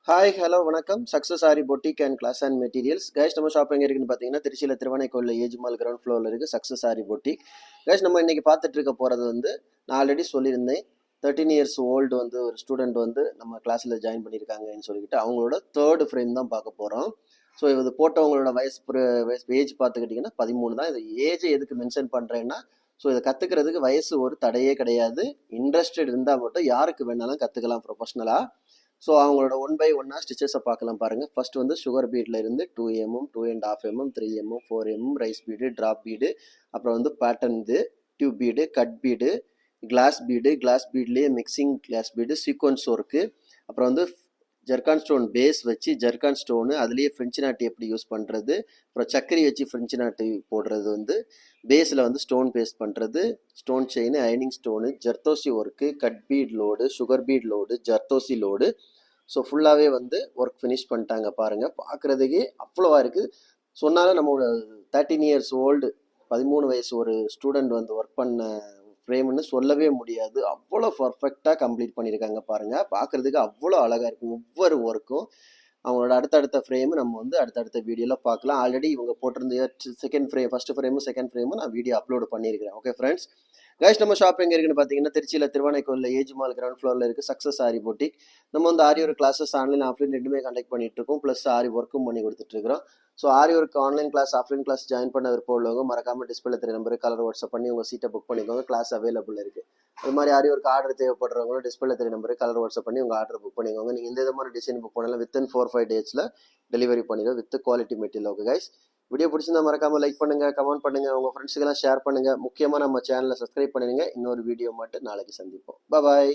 Hi hello வணக்கம் success Aari boutique and class and materials guys. நம்ம shop எங்கே இருக்குன்னு பார்த்தீங்கன்னா திருச்சியில் திருவானைக்கோயிலில் ஏஜ்மால் கிரவுண்ட் ஃப்ளோரில் இருக்குது சக்ஸஸ் ஆரி பொட்டிக். கைஸ் நம்ம இன்றைக்கி பார்த்துட்டு இருக்க போகிறது நான் ஆல்ரெடி சொல்லியிருந்தேன். 13 இயர்ஸ் ஓல்டு ஒரு ஸ்டூடெண்ட் நம்ம கிளாஸில் ஜாயின் பண்ணியிருக்காங்கன்னு சொல்லிக்கிட்டு அவங்களோட தேர்டு ஃப்ரேம் தான் பார்க்க போகிறோம். ஸோ இது போட்டவங்களோட வயசு ஏஜ் பார்த்துக்கிட்டிங்கன்னா 13 தான். இது ஏஜ் எதுக்கு மென்ஷன் பண்ணுறேன்னா, ஸோ இதை கற்றுக்கிறதுக்கு வயசு ஒரு தடையே கிடையாது. இன்ட்ரெஸ்டட் இருந்தால் மட்டும் யாருக்கு வேணாலும் கற்றுக்கலாம் ப்ரொஃபஷ்னலாக. ஸோ அவங்களோட 1 by 1 ஸ்டிச்சஸை பார்க்கலாம் பாருங்கள். ஃபர்ஸ்ட் சுகர் பீடில் இருந்து 2 mm 2.5 mm 3 mm 4 mm rice bead, drop bead, அப்புறம் pattern tube bead, cut bead, glass பீட்லேயே mixing glass bead, sequence work, அப்புறம் ஜர்கான் ஸ்டோன் பேஸ் வச்சு ஜர்கான் ஸ்டோனு அதுலேயே ஃப்ரெஞ்சு நாட்டு எப்படி யூஸ் பண்ணுறது, அப்புறம் சக்கரி வச்சு ஃப்ரெஞ்சு நாட்டு போடுறது, பேஸில் ஸ்டோன் பேஸ்ட் பண்ணுறது, ஸ்டோன் செயின், அயனிங் stone, zardosi work, cut bead load, sugar bead load, zardosi load. So ஃபுல்லாகவே ஒர்க் ஃபினிஷ் பண்ணிட்டாங்க பாருங்கள். பார்க்குறதுக்கே அவ்வளோவா இருக்குது. சொன்னாலும் நம்மளோட 13 இயர்ஸ் ஓல்டு 13 வயசு ஒரு ஸ்டூடெண்ட் ஒர்க் பண்ண ஃப்ரேம்னு சொல்லவே முடியாது. அவ்வளோ பர்ஃபெக்டாக கம்ப்ளீட் பண்ணியிருக்காங்க பாருங்கள். பார்க்குறதுக்கு அவ்வளோ அழகாக இருக்கும் ஒவ்வொரு ஒர்க்கும். அவங்களோட அடுத்தடுத்த ஃப்ரேமு நம்ம அடுத்தடுத்த வீடியோவில் பார்க்கலாம். ஆல்ரெடி இவங்க போட்டிருந்த ஃபர்ஸ்ட் ஃப்ரேமும் செகண்ட் ஃப்ரேமும் நான் வீடியோ அப்லோட் பண்ணியிருக்கிறேன். Okay friends. கைஸ் நம்ம ஷாப் எங்கே இருக்குன்னு பார்த்தீங்கன்னா திருச்சியில் திருவானைக்கோயிலில் ஏஜ்மால் கிரவுண்ட் ஃப்ளோரில் இருக்குது சக்ஸஸ் ஆரி பொட்டிக். நம்ம Aari work classes online offline ரெண்டுமே கண்டக்ட் பண்ணிட்டு இருக்கோம். ப்ளஸ் ஆரி ஒர்க்கும் பண்ணி கொடுத்துட்ருக்கோம். So Aari work online class offline class join பண்ண விருப்பம் உள்ளவங்க மறக்காமல் டிஸ்பிளே தெரிய நம்பருக்கு கலர் வாட்ஸ்அப் பண்ணி உங்கள் சீட்டை புக் பண்ணிக்கோங்க. கிளாஸ் அவைலபிள் இருக்குது. அது மாதிரி ஆரி ஒர்க் ஆர்டர் தேவைப்படுறவங்களும் டிஸ்பிளே தெரிய நம்பருக்கு கலர் வாட்ஸ்அப் பண்ணி உங்கள் ஆர்டர் புக் பண்ணிக்கோங்க. நீங்கள் எந்த விதமான டிசைன் புக் பண்ணாலும் வித்தின் 4-5 டேஸில் டெலிவரி பண்ணிடுவோம் with quality material. Okay guys, video பிடிச்சிருந்தா மறக்காம லைக் பண்ணுங்க, கமெண்ட் பண்ணுங்க, உங்க ஃப்ரெண்ட்ஸுக்கெல்லாம் ஷேர் பண்ணுங்க. முக்கியமா நம்ம சேனலை சப்ஸ்கிரைப் பண்ணுங்க. இன்னொரு வீடியோ மட்டும் நாளைக்கு சந்திப்போம். பாய்.